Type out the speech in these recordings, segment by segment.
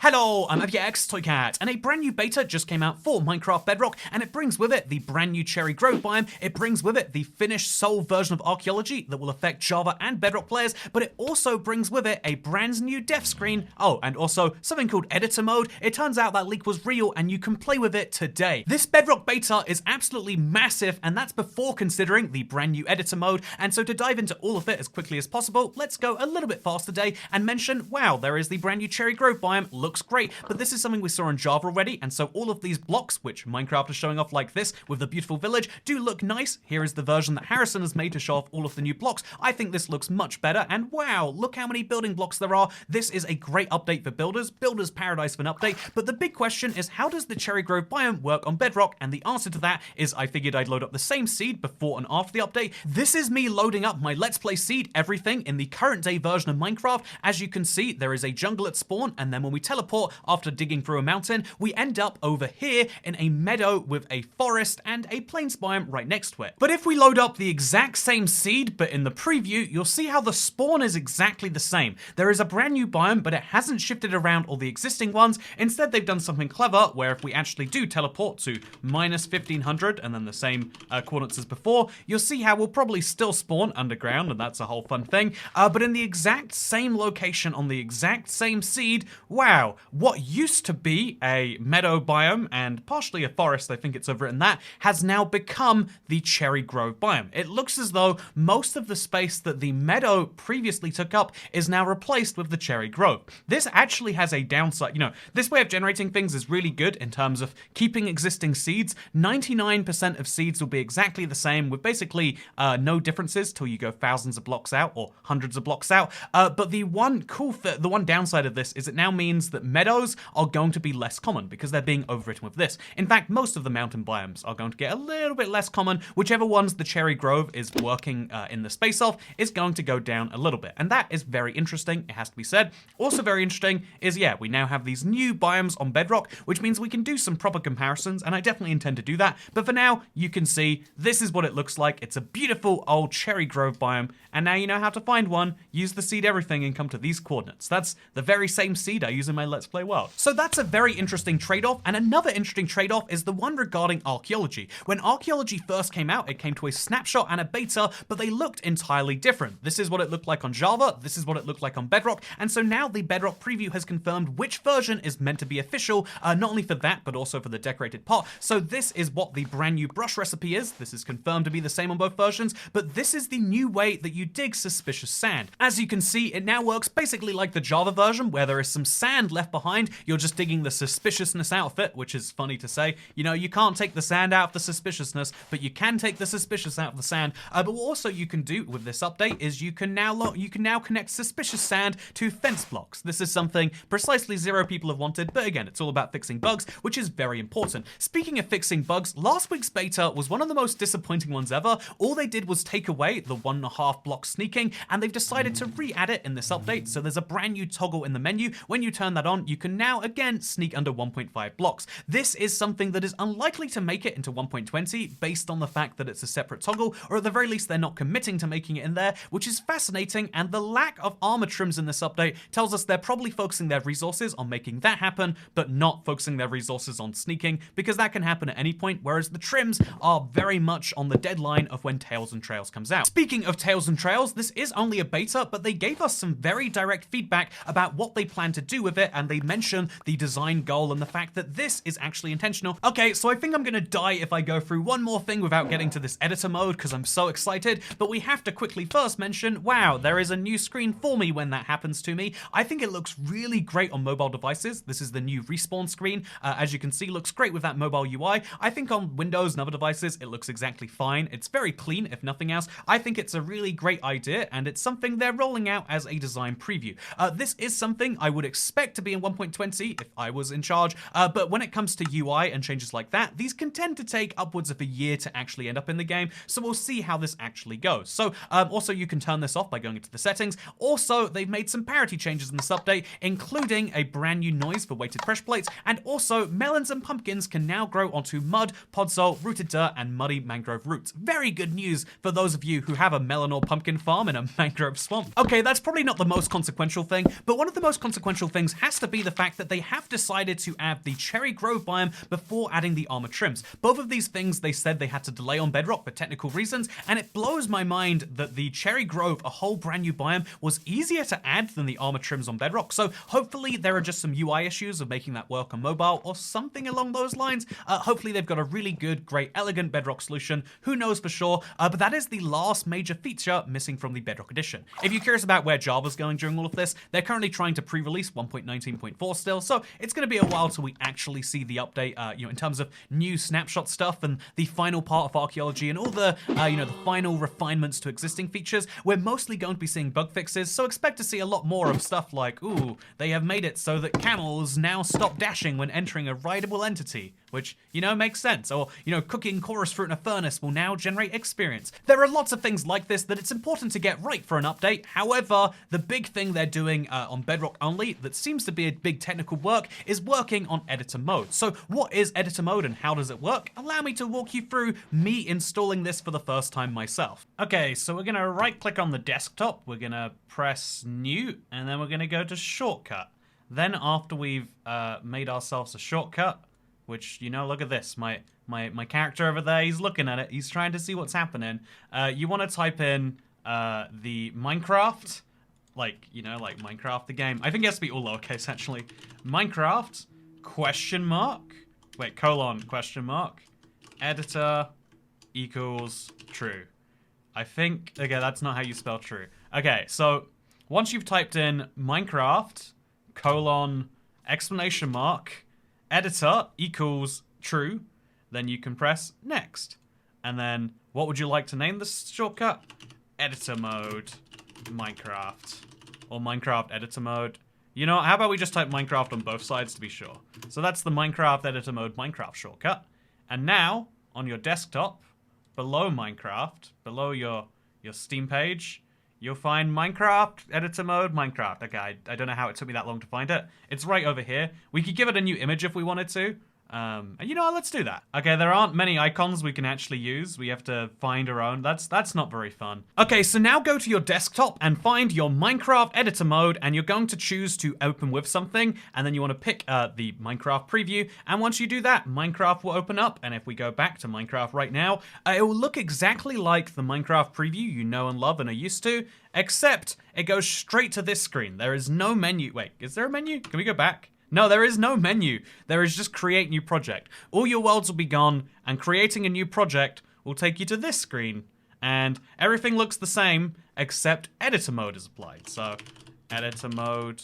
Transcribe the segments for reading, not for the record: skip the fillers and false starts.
Hello, I'm FX Toycat, and a brand new beta just came out for Minecraft Bedrock, and it brings with it the brand new Cherry Grove biome, it brings with it the finished soul version of archaeology that will affect Java and Bedrock players, but it also brings with it a brand new death screen. Oh, and also something called editor mode. It turns out that leak was real and you can play with it today. This Bedrock beta is absolutely massive, and that's before considering the brand new editor mode, and so to dive into all of it as quickly as possible, let's go a little bit fast today and mention, wow, there is the brand new Cherry Grove biome, looks great, but this is something we saw in Java already, and so all of these blocks, which Minecraft is showing off like this with the beautiful village, do look nice. Here is the version that Harrison has made to show off all of the new blocks. I think this looks much better, and wow, look how many building blocks there are. This is a great update for builders, builders paradise of an update, but the big question is, how does the Cherry Grove biome work on Bedrock? And the answer to that is I figured I'd load up the same seed before and after the update. This is me loading up my Let's Play seed everything in the current day version of Minecraft. As you can see, there is a jungle at spawn, and then when we teleport after digging through a mountain, we end up over here in a meadow with a forest and a plains biome right next to it. But if we load up the exact same seed, but in the preview, you'll see how the spawn is exactly the same. There is a brand new biome, but it hasn't shifted around all the existing ones. Instead, they've done something clever, where if we actually do teleport to -1500 and then the same coordinates as before, you'll see how we'll probably still spawn underground, and that's a whole fun thing. But in the exact same location on the exact same seed, wow, what used to be a meadow biome and partially a forest, I think it's overwritten that, has now become the Cherry Grove biome. It looks as though most of the space that the meadow previously took up is now replaced with the Cherry Grove. This actually has a downside. You know, this way of generating things is really good in terms of keeping existing seeds. 99% of seeds will be exactly the same with basically no differences till you go thousands of blocks out or hundreds of blocks out. But the one downside of this is it now means that meadows are going to be less common because they're being overwritten with this. In fact, most of the mountain biomes are going to get a little bit less common. Whichever ones the Cherry Grove is working in the space of is going to go down a little bit. And that is very interesting, it has to be said. Also very interesting is, yeah, we now have these new biomes on Bedrock, which means we can do some proper comparisons, and I definitely intend to do that. But for now, you can see this is what it looks like. It's a beautiful old Cherry Grove biome, and now you know how to find one. Use the seed everything and come to these coordinates. That's the very same seed I use in my Let's Play world. So that's a very interesting trade-off, and another interesting trade-off is the one regarding archaeology. When archaeology first came out, it came to a snapshot and a beta, but they looked entirely different. This is what it looked like on Java, this is what it looked like on Bedrock, and so now the Bedrock preview has confirmed which version is meant to be official, not only for that, but also for the decorated pot. So this is what the brand new brush recipe is. This is confirmed to be the same on both versions, but this is the new way that you dig suspicious sand. As you can see, it now works basically like the Java version, where there is some sand left behind. You're just digging the suspiciousness out of it, which is funny to say. You know, you can't take the sand out of the suspiciousness, but you can take the suspicious out of the sand. But what also you can do with this update is you can now connect suspicious sand to fence blocks. This is something precisely 0 people have wanted, but again, it's all about fixing bugs, which is very important. Speaking of fixing bugs, last week's beta was one of the most disappointing ones ever. All they did was take away the 1.5 block sneaking, and they've decided to re-add it in this update. So there's a brand new toggle in the menu. When you turn that on, you can now again sneak under 1.5 blocks. This is something that is unlikely to make it into 1.20 based on the fact that it's a separate toggle, or at the very least they're not committing to making it in there, which is fascinating. And the lack of armor trims in this update tells us they're probably focusing their resources on making that happen, but not focusing their resources on sneaking, because that can happen at any point, whereas the trims are very much on the deadline of when Tales and Trails comes out. Speaking of Tales and Trails, this is only a beta, but they gave us some very direct feedback about what they plan to do with it, and they mention the design goal and the fact that this is actually intentional. Okay, so I think I'm gonna die if I go through one more thing without getting to this editor mode, because I'm so excited, but we have to quickly first mention, wow, there is a new screen for me when that happens to me. I think it looks really great on mobile devices. This is the new respawn screen. As you can see, looks great with that mobile UI. I think on Windows and other devices, it looks exactly fine. It's very clean, if nothing else. I think it's a really great idea, and it's something they're rolling out as a design preview. This is something I would expect to be in 1.20 if I was in charge, but when it comes to UI and changes like that, these can tend to take upwards of a year to actually end up in the game, so we'll see how this actually goes. So also you can turn this off by going into the settings. Also, they've made some parity changes in this update, including a brand new noise for weighted pressure plates, and also melons and pumpkins can now grow onto mud, podzol, rooted dirt, and muddy mangrove roots. Very good news for those of you who have a melon or pumpkin farm in a mangrove swamp. Okay, that's probably not the most consequential thing, but one of the most consequential things has has to be the fact that they have decided to add the Cherry Grove biome before adding the armor trims. Both of these things they said they had to delay on Bedrock for technical reasons, and it blows my mind that the Cherry Grove, a whole brand new biome, was easier to add than the armor trims on Bedrock. So hopefully there are just some UI issues of making that work on mobile or something along those lines. Hopefully they've got a really good, great, elegant Bedrock solution. Who knows for sure? But that is the last major feature missing from the Bedrock edition. If you're curious about where Java's going during all of this, they're currently trying to pre-release 1.19.4 still, so it's going to be a while till we actually see the update, in terms of new snapshot stuff and the final part of archaeology and all the, the final refinements to existing features. We're mostly going to be seeing bug fixes, so expect to see a lot more of stuff like, ooh, they have made it so that camels now stop dashing when entering a rideable entity, which, makes sense. Or, cooking chorus fruit in a furnace will now generate experience. There are lots of things like this that it's important to get right for an update. However, the big thing they're doing on Bedrock only that seems to be a big technical work is working on editor mode. So what is editor mode and how does it work? Allow me to walk you through me installing this for the first time myself. Okay, so we're gonna right click on the desktop, we're gonna press new, and then we're gonna go to shortcut. Then after we've made ourselves a shortcut, which, look at this, my character over there, he's looking at it, he's trying to see what's happening. You wanna type in the Minecraft, like Minecraft the game. I think it has to be all lowercase actually. Minecraft, colon, editor equals true. I think, okay, that's not how you spell true. Okay, so once you've typed in Minecraft, colon, ! Editor equals true, then you can press next. And then what would you like to name this shortcut? Editor mode Minecraft, or Minecraft editor mode. How about we just type Minecraft on both sides to be sure. So that's the Minecraft editor mode Minecraft shortcut. And now on your desktop, below Minecraft, below your Steam page, you'll find Minecraft editor mode Minecraft. Okay, I don't know how it took me that long to find it. It's right over here. We could give it a new image if we wanted to. And let's do that. Okay, there aren't many icons we can actually use. We have to find our own. That's not very fun. Okay, so now go to your desktop and find your Minecraft editor mode, and you're going to choose to open with something, and then you want to pick the Minecraft preview, and once you do that, Minecraft will open up, and if we go back to Minecraft right now, it will look exactly like the Minecraft preview you know and love and are used to, except it goes straight to this screen. There is no menu. Wait, is there a menu? Can we go back? No, there is no menu. There is just create new project. All your worlds will be gone, and creating a new project will take you to this screen. And everything looks the same, except editor mode is applied. So, editor mode,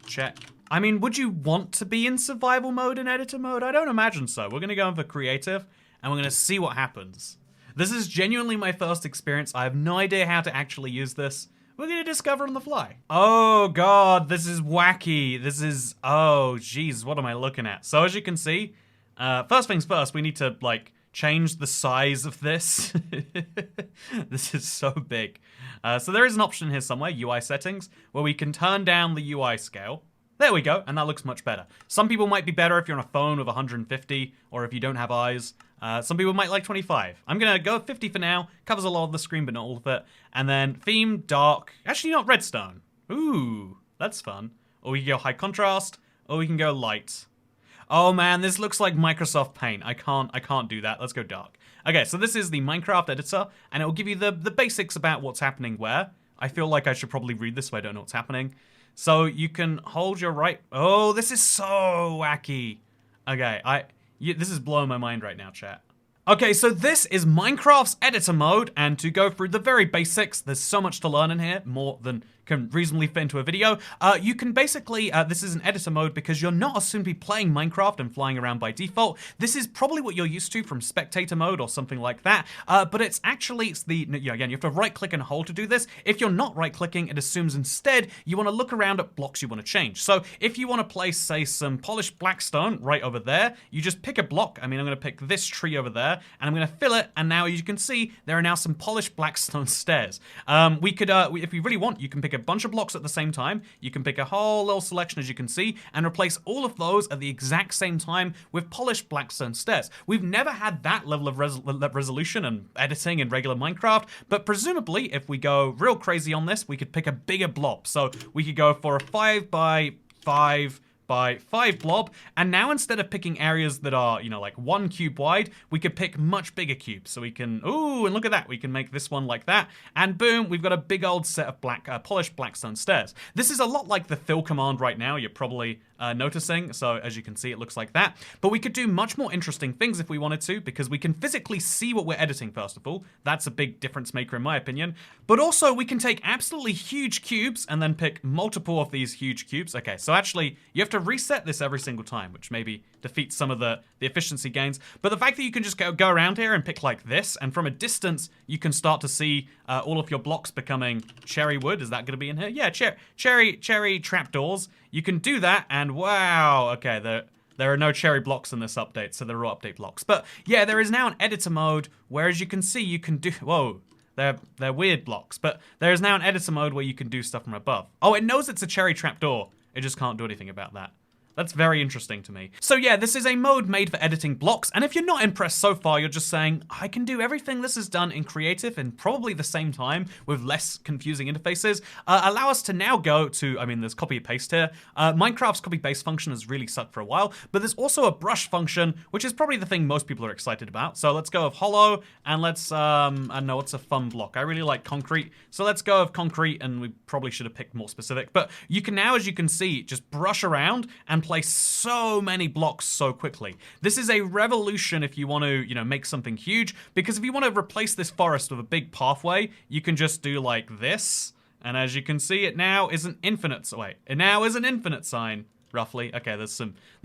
check. I mean, would you want to be in survival mode in editor mode? I don't imagine so. We're gonna go in for creative, and we're gonna see what happens. This is genuinely my first experience. I have no idea how to actually use this. We're gonna discover on the fly. Oh god, this is wacky. This is, oh geez, what am I looking at? So as you can see, first things first, we need to change the size of this. This is so big. So there is an option here somewhere, UI settings, where we can turn down the UI scale. There we go, and that looks much better. Some people might be better if you're on a phone with 150, or if you don't have eyes. Some people might like 25. I'm gonna go 50 for now. Covers a lot of the screen, but not all of it. And then theme, dark. Actually, not redstone. Ooh, that's fun. Or we can go high contrast, or we can go light. Oh man, this looks like Microsoft Paint. I can't do that. Let's go dark. Okay, so this is the Minecraft editor, and it will give you the basics about what's happening where. I feel like I should probably read this so I don't know what's happening. So you can hold your right. Oh, this is so wacky. Okay, this is blowing my mind right now, chat. Okay, so this is Minecraft's editor mode, and to go through the very basics, there's so much to learn in here, more than can reasonably fit into a video. You can basically, this is an editor mode because you're not assumed to be playing Minecraft and flying around by default. This is probably what you're used to from spectator mode or something like that, but it's the, again, you have to right click and hold to do this. If you're not right clicking, it assumes instead you want to look around at blocks you want to change. So if you want to place, say, some polished blackstone right over there, you just pick a block. I mean, I'm going to pick this tree over there, and I'm going to fill it, and now as you can see, there are now some polished blackstone stairs. We could, if you really want, you can pick a bunch of blocks at the same time. You can pick a whole little selection, as you can see, and replace all of those at the exact same time with polished blackstone stairs. We've never had that level of resolution and editing in regular Minecraft, but presumably if we go real crazy on this, we could pick a bigger blob. So we could go for a 5 by 5 by 5 blob, and now instead of picking areas that are, you know, like 1 cube wide, we could pick much bigger cubes. So we can, ooh, and look at that, we can make this one like that, and boom, we've got a big old set of polished blackstone stairs. This is a lot like the fill command right now, you're probably noticing, so as you can see, it looks like that. But we could do much more interesting things if we wanted to, because we can physically see what we're editing, first of all. That's a big difference maker in my opinion. But also, we can take absolutely huge cubes and then pick multiple of these huge cubes. Okay, so actually, you have to reset this every single time, which maybe defeats some of the efficiency gains. But the fact that you can just go around here and pick like this, and from a distance, you can start to see all of your blocks becoming cherry wood. Is that going to be in here? Yeah, cherry trapdoors. You can do that, and wow, okay, there are no cherry blocks in this update, so they're all update blocks. But yeah, there is now an editor mode where, as you can see, you can do, whoa, they're weird blocks, but there is now an editor mode where you can do stuff from above. Oh, it knows it's a cherry trapdoor. It just can't do anything about that. That's very interesting to me. So yeah, this is a mode made for editing blocks, and if you're not impressed so far, you're just saying, I can do everything this is done in creative in probably the same time with less confusing interfaces, allow us to now go to, I mean, there's copy and paste here. Minecraft's copy paste function has really sucked for a while, but there's also a brush function, which is probably the thing most people are excited about. So let's go with hollow, and let's, I don't know, what's a fun block? I really like concrete, so let's go with concrete, and we probably should have picked more specific, but you can now, as you can see, just brush around and place so many blocks so quickly. This is a revolution if you want to, you know, make something huge, because if you want to replace this forest with a big pathway, you can just do like this, and as you can see, it now is an infinite, it now is an infinite sign. Roughly. Okay, there's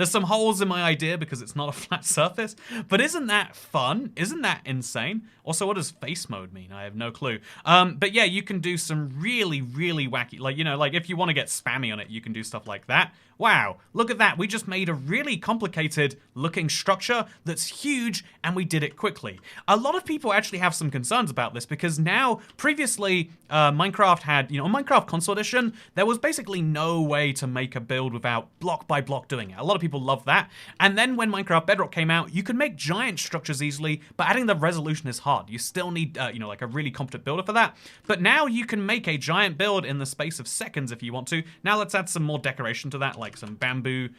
some holes in my idea because it's not a flat surface, but isn't that fun? Isn't that insane? Also, what does face mode mean? I have no clue. But yeah, you can do some really, really wacky, like, you know, like if you want to get spammy on it, you can do stuff like that. Wow, look at that. We just made a really complicated looking structure that's huge, and we did it quickly. A lot of people actually have some concerns about this because now, previously, Minecraft had, you know, on Minecraft Console Edition, there was basically no way to make a build without block by block doing it. A lot of people love that. And then when Minecraft Bedrock came out, you could make giant structures easily, but adding the resolution is hard. You still need, you know, like a really competent builder for that. But now you can make a giant build in the space of seconds if you want to. Now let's add some more decoration to that, like some bamboo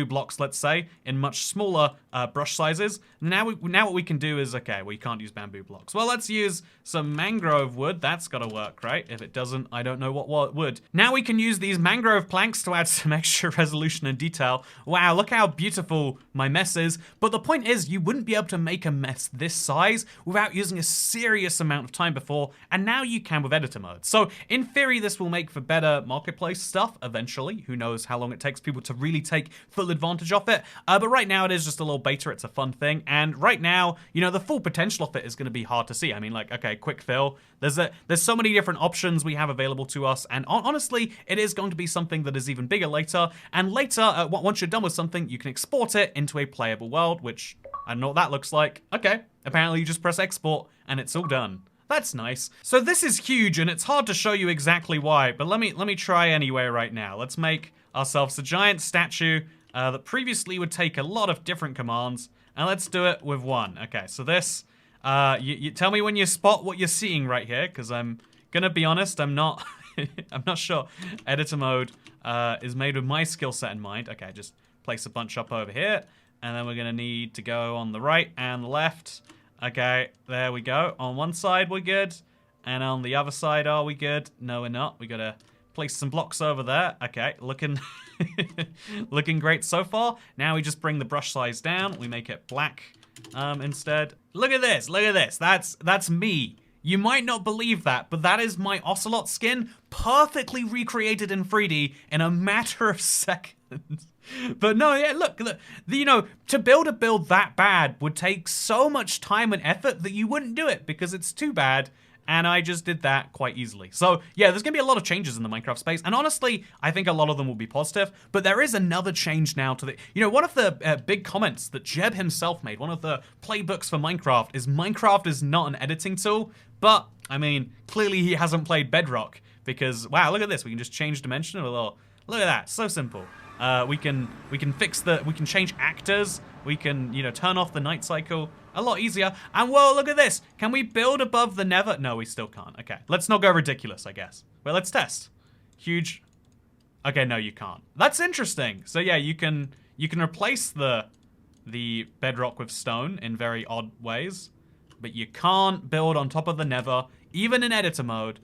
blocks, let's say, in much smaller brush sizes. Now what we can do is, okay, we can't use bamboo blocks. Well, let's use some mangrove wood. That's gotta work, right? If it doesn't, I don't know what would. Now we can use these mangrove planks to add some extra resolution and detail. Wow, look how beautiful my mess is. But the point is, you wouldn't be able to make a mess this size without using a serious amount of time before, and now you can with editor mode. So in theory, this will make for better marketplace stuff eventually. Who knows how long it takes people to really take full advantage of it. But right now it is just a little beta, it's a fun thing. And right now, you know, the full potential of it is gonna be hard to see. I mean, like, okay, quick fill. There's so many different options we have available to us. And honestly, it is going to be something that is even bigger later. And later, once you're done with something, you can export it into a playable world, which I don't know what that looks like. Okay, apparently you just press export and it's all done. That's nice. So this is huge and it's hard to show you exactly why, but let me try anyway right now. Let's make ourselves a giant statue that previously would take a lot of different commands, and let's do it with one. Okay, so this, you tell me when you spot what you're seeing right here, because I'm gonna be honest, I'm not, I'm not sure. Editor mode is made with my skill set in mind. Okay, just place a bunch up over here, and then we're gonna need to go on the right and the left. Okay, there we go. On one side, we're good. And on the other side, are we good? No, we're not. We gotta place some blocks over there. Okay, looking looking great so far. Now we just bring the brush size down. We make it black instead. Look at this, look at this. That's me. You might not believe that, but that is my Ocelot skin perfectly recreated in 3D in a matter of seconds. But no, yeah, look, you know, to build a build that bad would take so much time and effort that you wouldn't do it because it's too bad, and I just did that quite easily. So yeah, there's gonna be a lot of changes in the Minecraft space, and honestly, I think a lot of them will be positive, but there is another change now to the, you know, one of the big comments that Jeb himself made, one of the playbooks for Minecraft is not an editing tool, but, I mean, clearly he hasn't played Bedrock, because, wow, look at this, we can just change dimension of a little, look at that, so simple. We can change actors. We can, you know, turn off the night cycle. A lot easier. And whoa, look at this. Can we build above the nether? No, we still can't. Okay, let's not go ridiculous, I guess. Well, let's test. Huge. Okay, no, you can't. That's interesting. So yeah, you can replace the bedrock with stone in very odd ways, but you can't build on top of the nether, even in editor mode.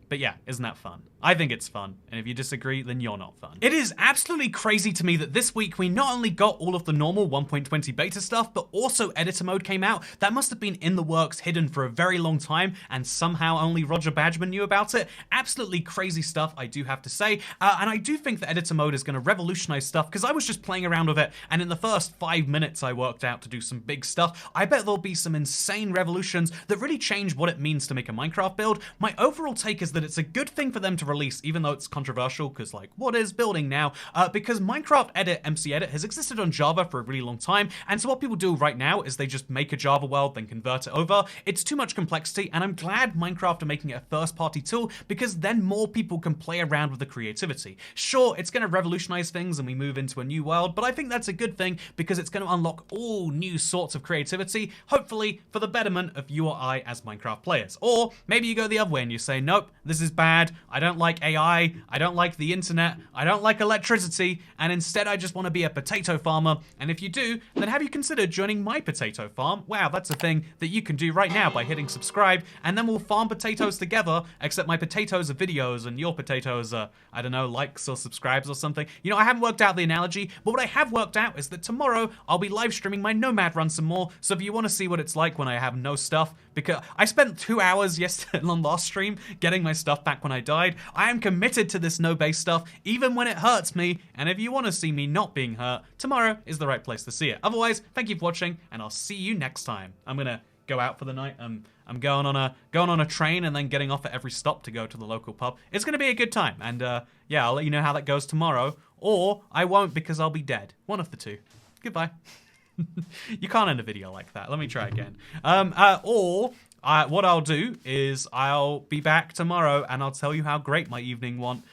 But yeah, isn't that fun? I think it's fun, and if you disagree, then you're not fun. It is absolutely crazy to me that this week we not only got all of the normal 1.20 beta stuff, but also editor mode came out. That must have been in the works, hidden for a very long time, and somehow only Roger Badgman knew about it. Absolutely crazy stuff, I do have to say. And I do think that editor mode is going to revolutionize stuff, because I was just playing around with it, and in the first 5 minutes I worked out to do some big stuff. I bet there'll be some insane revolutions that really change what it means to make a Minecraft build. My overall take is that it's a good thing for them to release, even though it's controversial, because like, what is building now? Because Minecraft Edit, MC Edit, has existed on Java for a really long time, and so what people do right now is they just make a Java world, then convert it over. It's too much complexity, and I'm glad Minecraft are making it a first-party tool, because then more people can play around with the creativity. Sure, it's going to revolutionize things and we move into a new world, but I think that's a good thing, because it's going to unlock all new sorts of creativity, hopefully for the betterment of you or I as Minecraft players. Or maybe you go the other way and you say, nope, this is bad, I don't like AI, I don't like the internet, I don't like electricity, and instead I just want to be a potato farmer. And if you do, then have you considered joining my potato farm? Wow, that's a thing that you can do right now by hitting subscribe, and then we'll farm potatoes together, except my potatoes are videos and your potatoes are, I don't know, likes or subscribes or something. You know, I haven't worked out the analogy, but what I have worked out is that tomorrow I'll be live streaming my Nomad run some more, so if you want to see what it's like when I have no stuff, because I spent 2 hours yesterday on last stream getting my stuff back when I died. I am committed to this no-base stuff, even when it hurts me, and if you want to see me not being hurt, tomorrow is the right place to see it. Otherwise, thank you for watching, and I'll see you next time. I'm gonna go out for the night. I'm going on a train and then getting off at every stop to go to the local pub. It's gonna be a good time, and yeah, I'll let you know how that goes tomorrow, or I won't because I'll be dead. One of the two. Goodbye. You can't end a video like that. Let me try again. What I'll do is I'll be back tomorrow and I'll tell you how great my evening went.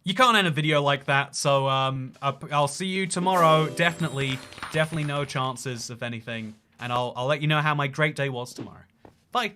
You can't end a video like that, so I'll see you tomorrow. Definitely no chances of anything, and I'll let you know how my great day was tomorrow. Bye.